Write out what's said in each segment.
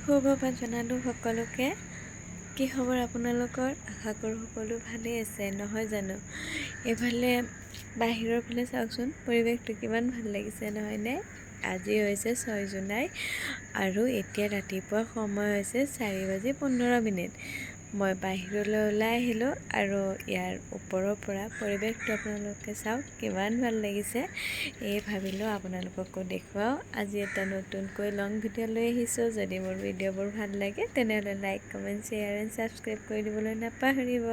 সুপ্ৰভাত জনালোঁ সকলোকে। কি খবৰ আপোনালোকৰ? আশা কৰোঁ সকলো ভালেই আছে, নহয় জানো? এইফালে বাহিৰৰ ফালে চাওকচোন, পৰিৱেশটো কিমান ভাল লাগিছে নহয়নে? আজি হৈছে 6 জুলাই আৰু এতিয়া ৰাতিপুৱা সময় হৈছে 4:15। মই বাহিৰলৈ ওলাই আহিলোঁ আৰু ইয়াৰ ওপৰৰ পৰা পৰিৱেশটো আপোনালোকে চাওক কিমান ভাল লাগিছে। এই ভাবিলোঁ আপোনালোককো দেখুৱাওঁ। আজি এটা নতুনকৈ লং ভিডিঅ' লৈ আহিছোঁ। যদি মোৰ ভিডিঅ'বোৰ ভাল লাগে তেনেহ'লে like, comment, share and subscribe কৰি দিবলৈ নাপাহৰিব।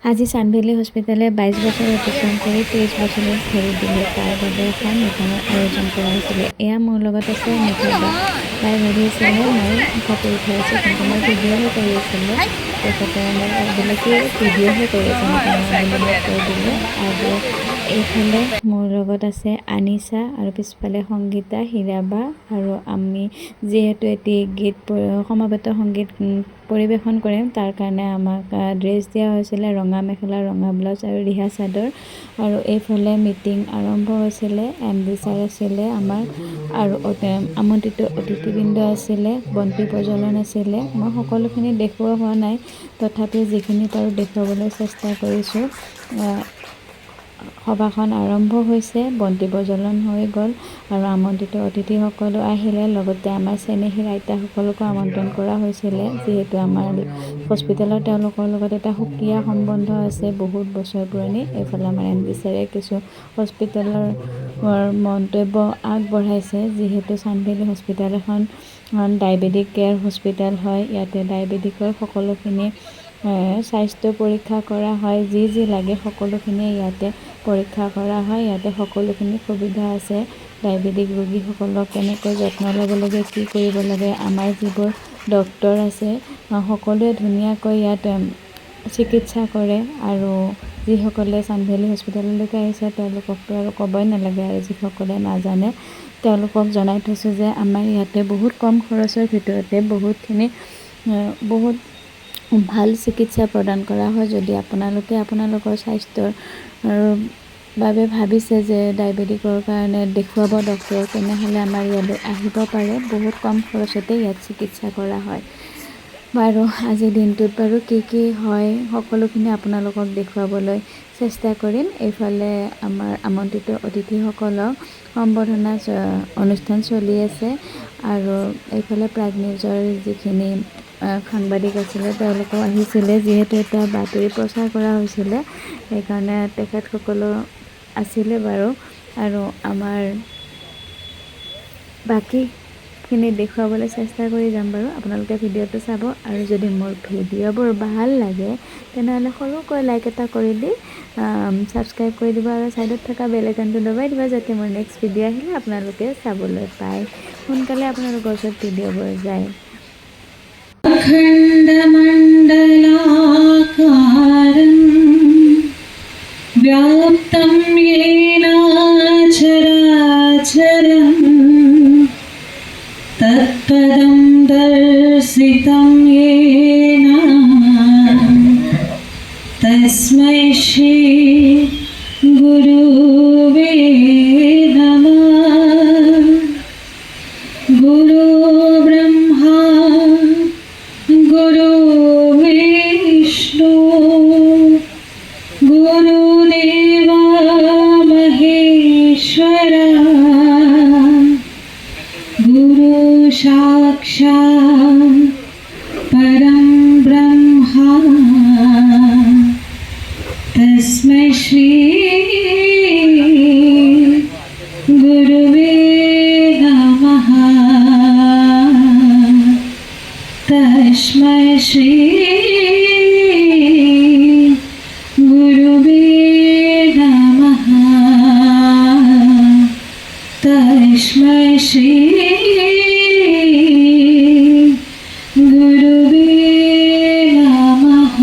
আজি চানভেলী হস্পিটেলে 22 বছৰ অতিক্ৰম কৰি 23 বছৰত ভৰি দিলে। তাৰ বাবে এখন মিটিঙৰ আয়োজন কৰা হৈছিলে। এয়া মোৰ লগত আছে নিশা বা। তাই ভাবি আছিলে মই ফটো উঠাই আছোঁ, কিন্তু মই ভিডিঅ'হে কৰি আছিলোঁ। তেখেতে মোক বোলে কি ভিডিঅ'হে কৰি আছে নেকি মই বুলি কৈ দিলে। আৰু এইফালে মোৰ লগত আছে আনিছা আৰু পিছফালে সংগীতা, হীৰাবা আৰু আমি যিহেতু এটি সমবেত সংগীত পৰিৱেশন কৰিম, তাৰ কাৰণে আমাক ড্ৰেছ দিয়া হৈছিলে, ৰঙা মেখেলা, ৰঙা ব্লাউজ আৰু ৰিহা চাদৰ। আৰু এইফালে মিটিং আৰম্ভ হৈছিলে। MD ছাৰ আছিলে আমাৰ আৰু আমন্ত্ৰিত অতিথিবৃন্দ আছিলে, বন্তি প্ৰজ্বলন আছিলে। মই সকলোখিনি দেখুওৱা হোৱা নাই, তথাপিও যিখিনি পাৰোঁ দেখুৱাবলৈ চেষ্টা কৰিছোঁ। সভাখন আৰম্ভ হৈছে, বন্তি প্ৰজ্বলন হৈ গ'ল আৰু আমন্ত্ৰিত অতিথিসকলো আহিলে। লগতে আমাৰ চেনেহীৰ আইতাসকলকো আমন্ত্ৰণ কৰা হৈছিলে, যিহেতু আমাৰ হস্পিটেলত তেওঁলোকৰ লগত এটা সুকীয়া সম্বন্ধ আছে, বহুত বছৰ পুৰণি। এইফালে আমাৰ MD ছাৰে কিছু হস্পিটেলৰ মন্তব্য আগবঢ়াইছে, যিহেতু চানভেলী হস্পিটেল এখন ডায়েবেটিক কেয়াৰ হস্পিটেল হয়। ইয়াতে ডায়েবেটিকৰ সকলোখিনি স্বাস্থ্য পৰীক্ষা কৰা হয়, যি লাগে সকলোখিনি ইয়াতে পৰীক্ষা কৰা হয়। ইয়াতে সকলোখিনি সুবিধা আছে। ডায়েবেটিক ৰোগীসকলক কেনেকৈ যত্ন ল'ব লাগে, কি কৰিব লাগে, আমাৰ যিবোৰ ডক্তৰ আছে সকলোৱে ধুনীয়াকৈ ইয়াত চিকিৎসা কৰে। আৰু যিসকলে চানভেলী হস্পিটেললৈকে আহিছে তেওঁলোককতো আৰু ক'বই নালাগে, আৰু যিসকলে নাজানে তেওঁলোকক জনাই থৈছোঁ যে আমাৰ ইয়াতে বহুত কম খৰচৰ ভিতৰতে বহুত ভাল চিকিৎসা প্ৰদান কৰা হয়। যদি আপোনালোকে আপোনালোকৰ স্বাস্থ্যৰ বাবে ভাবিছে যে ডায়েবেটিকৰ কাৰণে দেখুৱাব ডক্টৰক, তেনেহ'লে আমাৰ ইয়ালৈ আহিব পাৰে। বহুত কম খৰচতে ইয়াত চিকিৎসা কৰা হয়। বাৰু আজিৰ দিনটোত বাৰু কি হয় সকলোখিনি আপোনালোকক দেখুৱাবলৈ চেষ্টা কৰিম। এইফালে আমাৰ আমন্ত্ৰিত অতিথিসকলক সম্বৰ্ধনা অনুষ্ঠান চলি আছে আৰু এইফালে প্ৰাগ নিউজৰ যিখিনি সাংবাদিক আছিলে তেওঁলোকেও আহিছিলে, যিহেতু এটা বাতৰি প্ৰচাৰ কৰা হৈছিলে সেইকাৰণে তেখেতসকলো আছিলে বাৰু। আৰু আমাৰ বাকীখিনি দেখুৱাবলৈ চেষ্টা কৰি যাম বাৰু। আপোনালোকে ভিডিঅ'টো চাব আৰু যদি মোৰ ভিডিঅ'বোৰ ভাল লাগে তেনেহ'লে সৰুকৈ লাইক এটা কৰি দি ছাবস্ক্ৰাইব কৰি দিব আৰু ছাইডত থকা বেল আইকনটো দবাই দিব, যাতে মোৰ নেক্সট ভিডিঅ' আহিলে আপোনালোকে চাবলৈ পায়, সোনকালে আপোনালোকৰ ওচৰত ভিডিঅ'বোৰ যায়। अखण्डमण्डलाकारं व्याप्तं येन चराचरं तत्पदं दर्शितं येन तस्मै श्री गुरुवे नमः। गुरु ब्रह्मा गुरु विष्णु गुरुदेवा महेश्वरा गुरु साक्षात् परं ब्रह्मा तस्मै श्री गुरुवे नमः। तस्मै श्री गुरुवे नमः। तस्मै श्री गुरुवे नमः।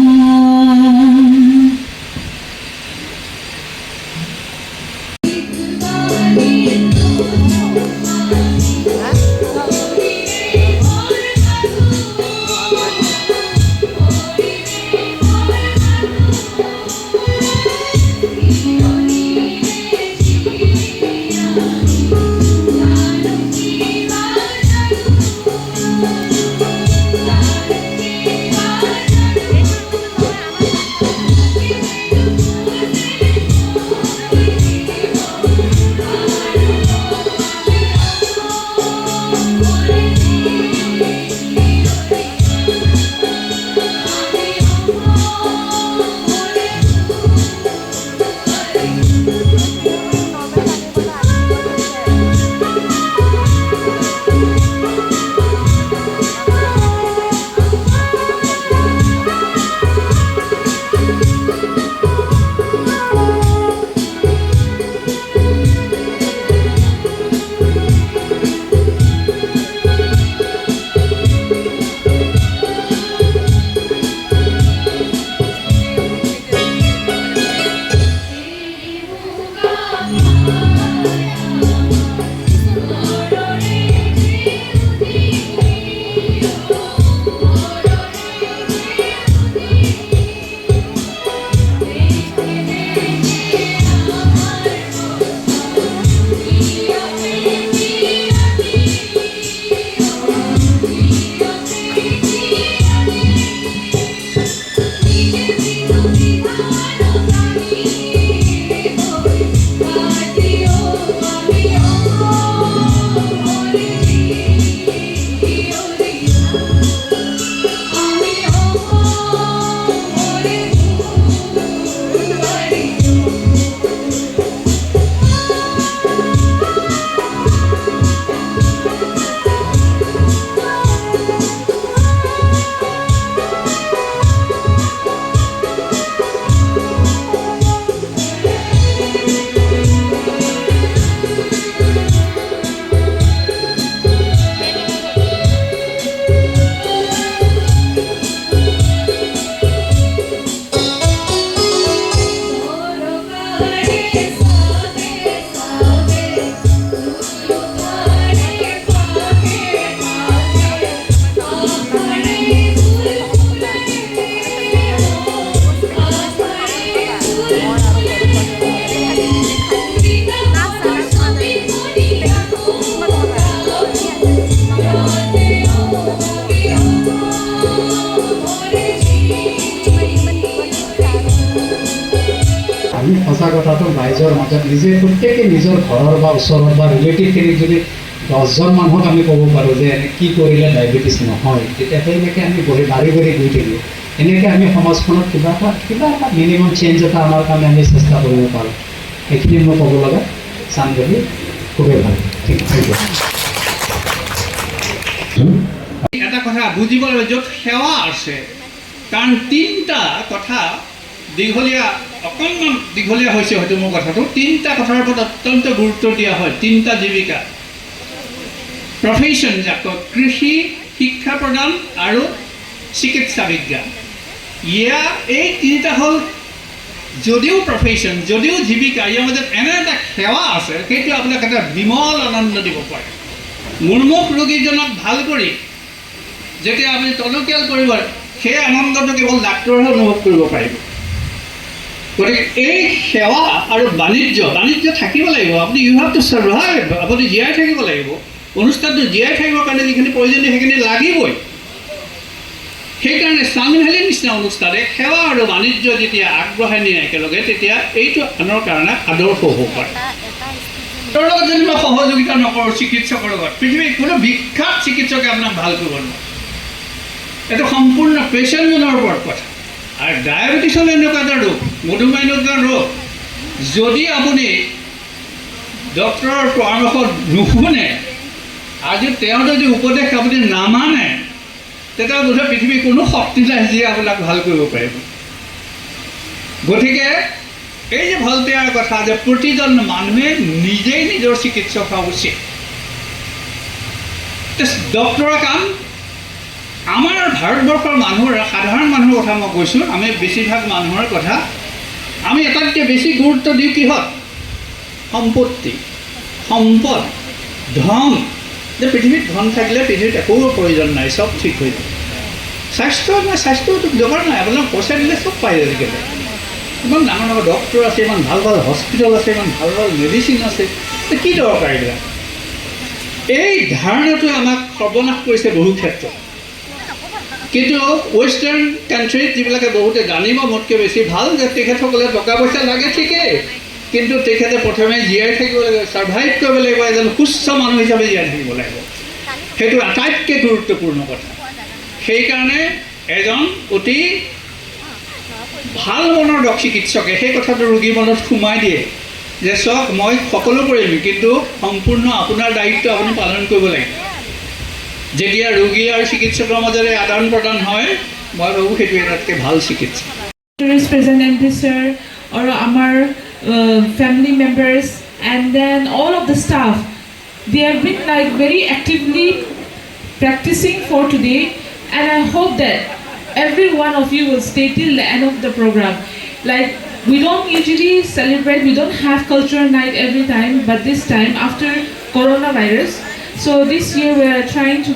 আমি সঁচা কথাটো ৰাইজৰ মাজত নিজে প্ৰত্যেকে নিজৰ ঘৰৰ বা ওচৰৰ বা ৰিলেটিভখিনিক যদি 10জন মানুহক আমি ক'ব পাৰোঁ যে এনে কি কৰিলে ডায়েবেটিছ নহয়, তেতিয়া সেইলৈকে আমি বাঢ়ি বাঢ়ি গৈ থাকিব। এনেকৈ আমি সমাজখনত কিবা এটা মিনিমাম চেঞ্জ এটা আমাৰ কাৰণে আমি চেষ্টা কৰিব পাৰোঁ। সেইখিনি মই ক'ব লগা চান বুলি খুবেই ভাল। ঠিক আছে। এটা কথা বুজিব লাগিব, য'ত সেৱা আছে, কাৰণ 3টা কথা অকণমান দীঘলীয়া হৈছে হয়তো মোৰ কথাটো, 3টা কথাৰ ওপৰত অত্যন্ত গুৰুত্ব দিয়া হয়। 3টা জীৱিকা, প্ৰফেশ্যন যাক কৃষি, শিক্ষা প্ৰদান আৰু চিকিৎসা বিজ্ঞান। এই 3টা হ'ল যদিও প্ৰফেশ্যন, যদিও জীৱিকা, ইয়াৰ মাজত এনে এটা সেৱা আছে, সেইটো আপোনাক এটা বিমল আনন্দ দিব পাৰে। মুৰ্মুখ ৰোগীজনক ভাল কৰি যেতিয়া আপুনি টনকিয়াল কৰিব, সেই আনন্দটো কেৱল ডাক্তৰেহে অনুভৱ কৰিব পাৰিব। গতিকে এই সেৱা আৰু বাণিজ্য থাকিব লাগিব। আপুনি ইউ হেভ টু ছাৰ্ভাইভ, আপুনি জীয়াই থাকিব লাগিব। অনুষ্ঠানটো জীয়াই থাকিবৰ কাৰণে যিখিনি প্ৰয়োজনীয় সেইখিনি লাগিবই। সেইকাৰণে চান ভেলীৰ নিচিনা অনুষ্ঠানে সেৱা আৰু বাণিজ্য যেতিয়া আগবঢ়াই নিয়ে একেলগে, তেতিয়া এইটো আনৰ কাৰণে আদৰ্শ হ'ব পাৰে। তেওঁৰ লগত যদি মই সহযোগিতা নকৰোঁ চিকিৎসকৰ লগত, পৃথিৱীৰ কোনো বিখ্যাত চিকিৎসকে আপোনাক ভাল কৰিব নোৱাৰে। এইটো সম্পূৰ্ণ পেচেণ্টজনৰ ওপৰত কথা। আৰু ডায়েবেটিছ হ'ল এনেকুৱা এটা ৰোগ, মধুমেহ এনেকুৱা ৰোগ, যদি আপুনি ডক্তৰৰ পৰামৰ্শ নুশুনে, আজি তেওঁ যদি উপদেশ আপুনি নামানে, তেতিয়া বোধহয় পৃথিৱীৰ কোনো শক্তি নাই যিয়ে আপোনাক ভাল কৰিব পাৰিব। গতিকে এই যে ভলটেয়াৰৰ কথা যে প্ৰতিজন মানুহে নিজেই নিজৰ চিকিৎসক হোৱা উচিত। ডক্তৰৰ কাম, আমাৰ ভাৰতবৰ্ষৰ মানুহৰ সাধাৰণ মানুহৰ কথা মই কৈছোঁ, আমি বেছিভাগ মানুহৰ কথা আমি এটাতকৈ বেছি গুৰুত্ব দিওঁ কিহত? সম্পত্তি, সম্পদ, ধন। যে পৃথিৱীত ধন থাকিলে পৃথিৱীত একো প্ৰয়োজন নাই, চব ঠিক হৈ যায়। স্বাস্থ্যটো দৰকাৰ নাই, আপোনাক পইচা দিলে চব পাই যায়। আজিকালি ইমান ডাঙৰ ডাঙৰ ডক্তৰ আছে, ইমান ভাল ভাল হস্পিটেল আছে, ইমান ভাল ভাল মেডিচিন আছে, কি দৰকাৰ এইবিলাক? এই ধাৰণাটোৱে আমাক সৰ্বনাশ কৰিছে বহু ক্ষেত্ৰত। কিন্তু ৱেষ্টাৰ্ণ কাণ্ট্ৰিত যিবিলাকে বহুতে জানিব মোতকৈ বেছি ভাল, যে তেখেতসকলে টকা পইচা লাগে ঠিকেই, কিন্তু তেখেতে প্ৰথমে জীয়াই থাকিব লাগিব, ছাৰ্ভাইভ কৰিব লাগিব, এজন সুস্থ মানুহ হিচাপে জীয়াই থাকিব লাগিব। সেইটো আটাইতকৈ গুৰুত্বপূৰ্ণ কথা। সেইকাৰণে এজন অতি ভাল মনৰ চিকিৎসকে সেই কথাটো ৰোগীৰ মনত সোমাই দিয়ে যে চাওক, মই সকলো কৰিম, কিন্তু সম্পূৰ্ণ আপোনাৰ দায়িত্ব আপুনি পালন কৰিব লাগিব। যেতিয়া ৰোগী আৰু চিকিৎসকৰ মাজেৰে আদান প্ৰদান হয়, মই ভাবোঁ সেইটো এটাতকৈ ভাল চিকিৎসা। Representative sir or our family members and then all of the staff, they have been like very actively practicing for today, and I hope that every one of you will stay till the end of the program. Like, we don't usually celebrate, we don't have cultural night every time, but this time after coronavirus, so this year we are trying to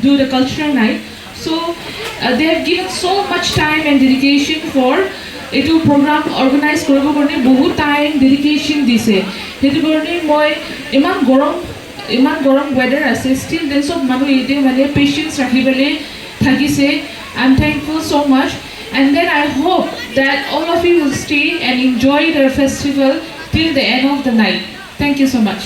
do the cultural night. So they have given so much time and dedication for এইটো program organize কৰিব কাৰণে বহুত time dedication দিছে। সেইটো কাৰণে মই ইমান গৰম weather আছে, still দেন চব মানুহ এতিয়া মানে পেচেন্স ৰাখি পেলাই থাকিছে। I'm thankful so much, and then I hope that all of you will stay and enjoy the festival till the end of the night. Thank you so much.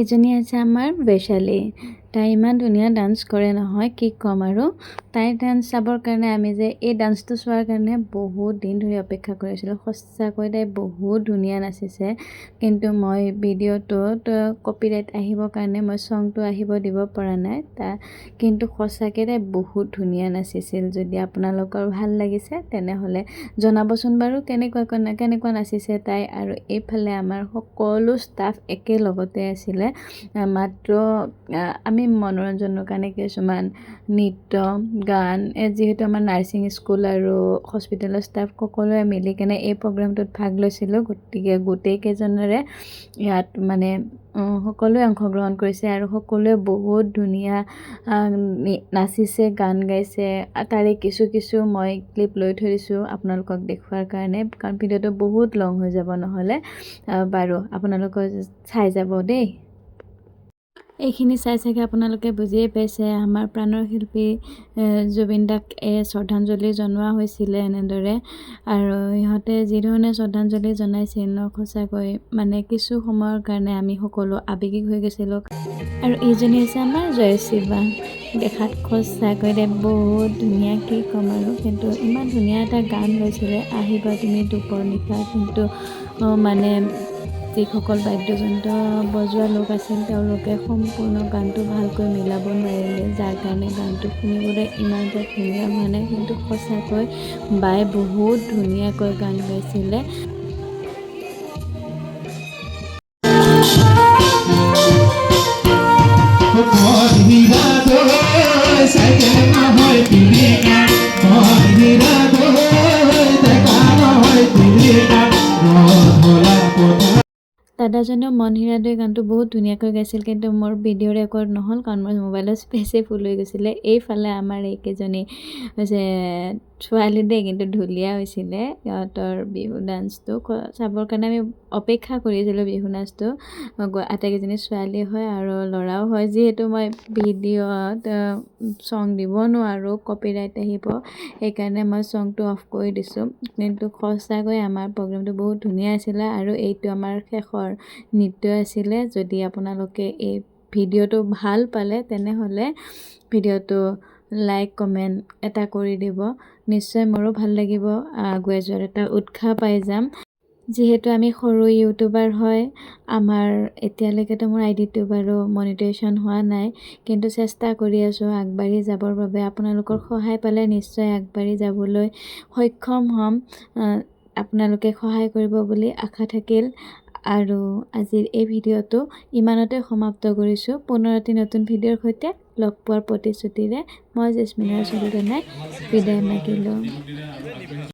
এজনী আছে আমাৰ বৈশালী, তাই ইমান ধুনীয়া ডান্স কৰে নহয়, কি ক'ম আৰু। তাইৰ ডান্স চাবৰ কাৰণে আমি যে এই ডান্সটো চোৱাৰ কাৰণে বহুত দিন ধৰি অপেক্ষা কৰি আছিলোঁ। সঁচাকৈ তাই বহুত ধুনীয়া নাচিছে, কিন্তু মই ভিডিঅ'টোত কপিৰাইট আহিবৰ কাৰণে মই চংটো আহিব দিব পৰা নাই। কিন্তু সঁচাকৈ তাই বহুত ধুনীয়া নাচিছিল। যদি আপোনালোকৰ ভাল লাগিছে তেনেহ'লে জনাবচোন বাৰু কেনেকুৱা নাচিছে তাই। আৰু এইফালে আমাৰ সকলো ষ্টাফ একেলগতে আছিলে, মাত্ৰ আমি মনোৰঞ্জনৰ কাৰণে কিছুমান নৃত্য গান, যিহেতু আমাৰ নাৰ্ছিং স্কুল আৰু হস্পিটেলৰ ষ্টাফ সকলোৱে মিলি কেনে এই প্ৰগ্ৰামটোত ভাগ লৈছিলোঁ। গতিকে গোটেইকেইজনৰে ইয়াত মানে সকলোৱে অংশগ্ৰহণ কৰিছে আৰু সকলোৱে বহুত ধুনীয়া নাচিছে, গান গাইছে। তাৰে কিছু মই ক্লিপ লৈ থৈ দিছোঁ আপোনালোকক দেখুৱাৰ কাৰণে, কাৰণ ভিডিঅ'টো বহুত লং হৈ যাব নহ'লে। বাৰু আপোনালোকে চাই যাব দেই। এইখিনি চাই চাগে আপোনালোকে বুজিয়ে পাইছে, আমাৰ প্ৰাণৰ শিল্পী জুবিন দাক শ্ৰদ্ধাঞ্জলি জনোৱা হৈছিলে এনেদৰে। আৰু ইহঁতে যিধৰণে শ্ৰদ্ধাঞ্জলি জনাইছিল ন, সঁচাকৈ মানে কিছু সময়ৰ কাৰণে আমি সকলো আৱেগিক হৈ গৈছিলোঁ। আৰু এইজনী হৈছে আমাৰ জয়শ্ৰী বা, দেখাত সঁচাকৈ বহুত ধুনীয়া, কি ক'ম আৰু। কিন্তু ইমান ধুনীয়া এটা গান লৈছিলে, আহিবা তুমি দুপৰ নিশা। কিন্তু মানে যিসকল বাদ্যযন্ত্ৰ বজোৱা লোক আছিল তেওঁলোকে সম্পূৰ্ণ গানটো ভালকৈ মিলাব নোৱাৰিলে, যাৰ কাৰণে গানটো শুনিবলৈ ইমান এটা ধুনীয়া হোৱা নাই। কিন্তু সঁচাকৈ বায়ে বহুত ধুনীয়াকৈ গান গাইছিলে। দাদাজনেও মন হিৰাদৈ গানটো বহুত ধুনীয়াকৈ গাইছিল, কিন্তু মোৰ ভিডিঅ' ৰেকৰ্ড নহ'ল কাৰণ মোৰ মোবাইলৰ স্পেচে ফুল হৈ গৈছিলে। এইফালে আমাৰ এইকেইজনী হৈছে ছোৱালী দেই, কিন্তু ঢুলীয়া হৈছিলে। সিহঁতৰ বিহু ডান্সটো চাবৰ কাৰণে আমি অপেক্ষা কৰিছিলোঁ। বিহু নাচটো আটাইকেইজনী ছোৱালী হয় আৰু ল'ৰাও হয়। যিহেতু মই ভিডিঅ'ত চং দিব নোৱাৰোঁ, কপিৰাইট আহিব, সেইকাৰণে মই চংটো অফ কৰি দিছোঁ। কিন্তু সঁচাকৈ আমাৰ প্ৰগ্ৰেমটো বহুত ধুনীয়া আছিলে আৰু এইটো আমাৰ শেষৰ নৃত্য আছিলে। যদি আপোনালোকে এই ভিডিঅ'টো ভাল পালে তেনেহ'লে ভিডিঅ'টো লাইক কমেণ্ট এটা কৰি দিব, নিশ্চয় মোৰো ভাল লাগিব। আগুৱাই যোৱাৰ এটা উৎসাহ পাই যাম। যিহেতু আমি সৰু ইউটিউবাৰ হয়, আমাৰ এতিয়ালৈকেতো মোৰ আইডিটো বাৰু মনিটাইজেশ্যন হোৱা নাই, কিন্তু চেষ্টা কৰি আছোঁ আগবাঢ়ি যাবৰ বাবে। আপোনালোকৰ সহায় পালে নিশ্চয় আগবাঢ়ি যাবলৈ সক্ষম হ'ম। আপোনালোকে সহায় কৰিব বুলি আশা থাকিল। আৰু আজিৰ এই ভিডিঅ'টো ইমানতে সমাপ্ত কৰিছোঁ। পুনৰ এটি নতুন ভিডিঅ'ৰ সৈতে লগ পোৱাৰ প্ৰতিশ্ৰুতিৰে মই জেস্মিনা চুলতানাই বিদায় মাগিলোঁ।